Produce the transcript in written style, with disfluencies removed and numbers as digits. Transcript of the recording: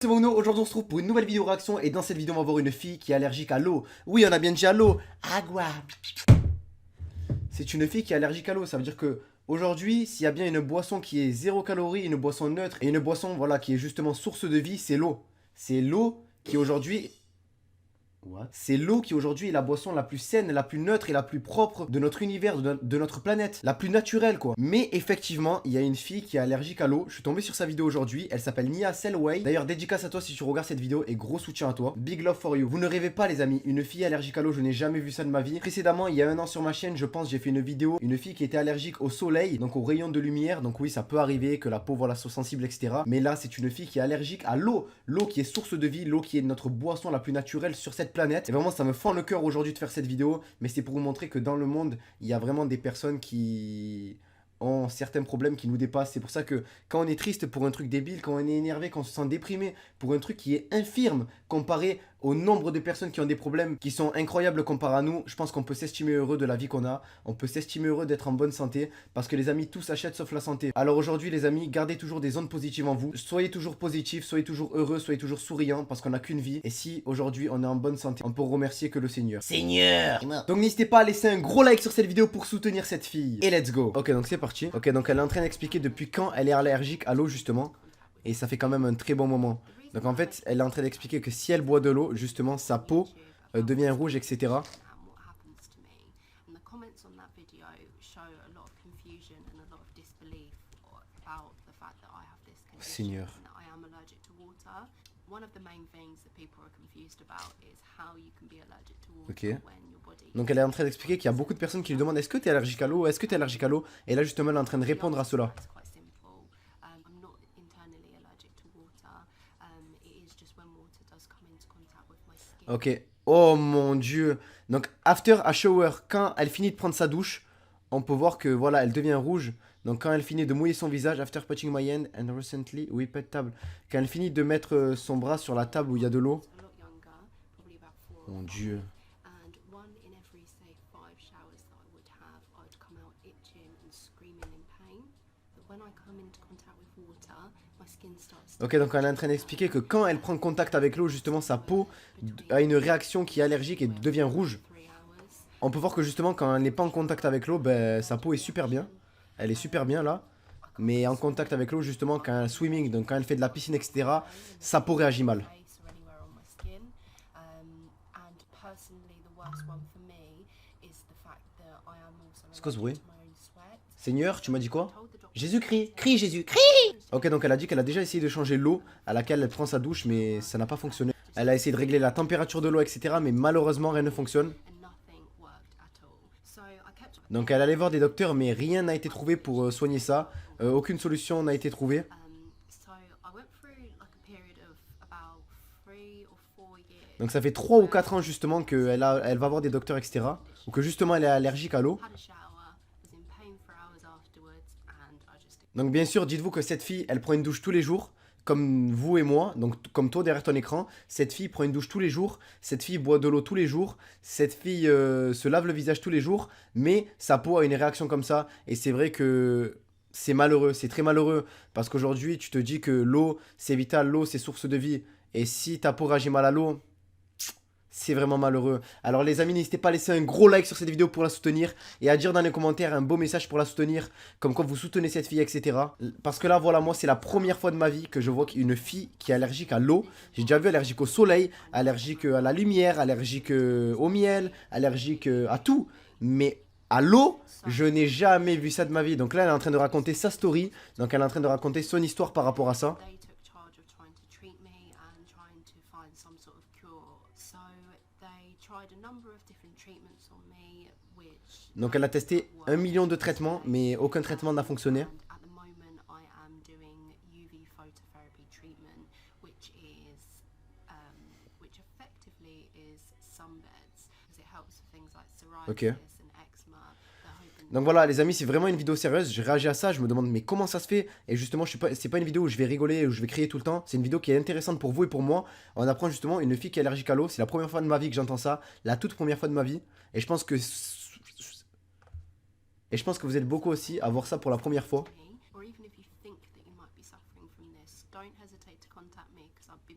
C'est bon, aujourd'hui on se retrouve pour une nouvelle vidéo réaction et dans cette vidéo on va voir une fille qui est allergique à l'eau. Oui, on a bien dit à l'eau. Agua. C'est une fille qui est allergique à l'eau, ça veut dire que aujourd'hui, s'il y a bien une boisson qui est zéro calorie, une boisson neutre et une boisson voilà qui est justement source de vie, c'est l'eau. C'est l'eau qui aujourd'hui C'est l'eau qui aujourd'hui est la boisson la plus saine, la plus neutre et la plus propre de notre univers, de notre planète. La plus naturelle quoi. Mais effectivement, il y a une fille qui est allergique à l'eau. Je suis tombé sur sa vidéo aujourd'hui. Elle s'appelle Nia Selway. D'ailleurs, dédicace à toi si tu regardes cette vidéo et gros soutien à toi. Big love for you. Vous ne rêvez pas les amis. Une fille allergique à l'eau, je n'ai jamais vu ça de ma vie. Précédemment, il y a un an sur ma chaîne, je pense, j'ai fait une vidéo. Une fille qui était allergique au soleil, donc aux rayons de lumière. Donc oui, ça peut arriver que la peau voilà soit sensible, etc. Mais là, c'est une fille qui est allergique à l'eau. L'eau qui est source de vie, l'eau qui est notre boisson la plus naturelle sur cette planète. Et vraiment, ça me fend le cœur aujourd'hui de faire cette vidéo, mais c'est pour vous montrer que dans le monde, il y a vraiment des personnes qui ont certains problèmes qui nous dépassent. C'est pour ça que quand on est triste pour un truc débile, quand on est énervé, quand on se sent déprimé pour un truc qui est infirme comparé au nombre de personnes qui ont des problèmes qui sont incroyables comparé à nous, je pense qu'on peut s'estimer heureux de la vie qu'on a, on peut s'estimer heureux d'être en bonne santé, parce que les amis, tout s'achète sauf la santé. Alors aujourd'hui les amis, gardez toujours des ondes positives en vous, soyez toujours positifs, soyez toujours heureux, soyez toujours souriants, parce qu'on n'a qu'une vie, et si aujourd'hui on est en bonne santé, on peut remercier que le Seigneur. Seigneur. Donc n'hésitez pas à laisser un gros like sur cette vidéo pour soutenir cette fille. Et let's go. Ok, donc c'est parti. Ok, donc elle est en train d'expliquer depuis quand elle est allergique à l'eau justement, et ça fait quand même un très bon moment. Donc en fait, elle est en train d'expliquer que si elle boit de l'eau, justement, sa peau devient rouge, etc. Seigneur. Ok. Donc elle est en train d'expliquer qu'il y a beaucoup de personnes qui lui demandent est-ce que tu es allergique à l'eau? Est-ce que tu es allergique à l'eau? Et là justement elle est en train de répondre à cela. Ok. Oh mon dieu. Donc after a shower, quand elle finit de prendre sa douche, on peut voir que voilà, elle devient rouge. Donc quand elle finit de mouiller son visage, after touching my hand and recently, oui, pas de table. Quand elle finit de mettre son bras sur la table où il y a de l'eau. Mon dieu. Ok, donc elle est en train d'expliquer que quand elle prend contact avec l'eau, justement, sa peau a une réaction qui est allergique et devient rouge. On peut voir que justement, quand elle n'est pas en contact avec l'eau, ben, sa peau est super bien. Elle est super bien là. Mais en contact avec l'eau, justement, quand elle swimming, donc quand elle fait de la piscine, etc., sa peau réagit mal. C'est quoi ce bruit? Seigneur, tu m'as dit quoi? Jésus-Christ, crie Jésus, crie! Ok, donc elle a dit qu'elle a déjà essayé de changer l'eau à laquelle elle prend sa douche, mais ça n'a pas fonctionné. Elle a essayé de régler la température de l'eau, etc., mais malheureusement, rien ne fonctionne. Donc elle allait voir des docteurs, mais rien n'a été trouvé pour soigner ça. Aucune solution n'a été trouvée. Donc ça fait 3 ou 4 ans justement elle va voir des docteurs, etc. Ou que justement elle est allergique à l'eau. Donc bien sûr, dites-vous que cette fille, elle prend une douche tous les jours, comme vous et moi, donc comme toi derrière ton écran. Cette fille prend une douche tous les jours, cette fille boit de l'eau tous les jours, cette fille se lave le visage tous les jours, mais sa peau a une réaction comme ça. Et c'est vrai que c'est malheureux, c'est très malheureux, parce qu'aujourd'hui, tu te dis que l'eau, c'est vital, l'eau, c'est source de vie. Et si ta peau réagit mal à l'eau, c'est vraiment malheureux. Alors les amis, n'hésitez pas à laisser un gros like sur cette vidéo pour la soutenir et à dire dans les commentaires un beau message pour la soutenir, comme quoi vous soutenez cette fille, etc. Parce que là, voilà, moi, c'est la première fois de ma vie que je vois une fille qui est allergique à l'eau. J'ai déjà vu allergique au soleil, allergique à la lumière, allergique au miel, allergique à tout. Mais à l'eau, je n'ai jamais vu ça de ma vie. Donc là, elle est en train de raconter sa story. Donc elle est en train de raconter son histoire par rapport à ça. Donc elle a testé 1 million de traitements, mais aucun traitement n'a fonctionné. Ok. Donc voilà les amis, c'est vraiment une vidéo sérieuse, j'ai réagi à ça, je me demande mais comment ça se fait? Et justement, c'est pas une vidéo où je vais rigoler, où je vais crier tout le temps, c'est une vidéo qui est intéressante pour vous et pour moi. On apprend justement une fille qui est allergique à l'eau, c'est la première fois de ma vie que j'entends ça, la toute première fois de ma vie. Et je pense que vous êtes beaucoup aussi à voir ça pour la première fois.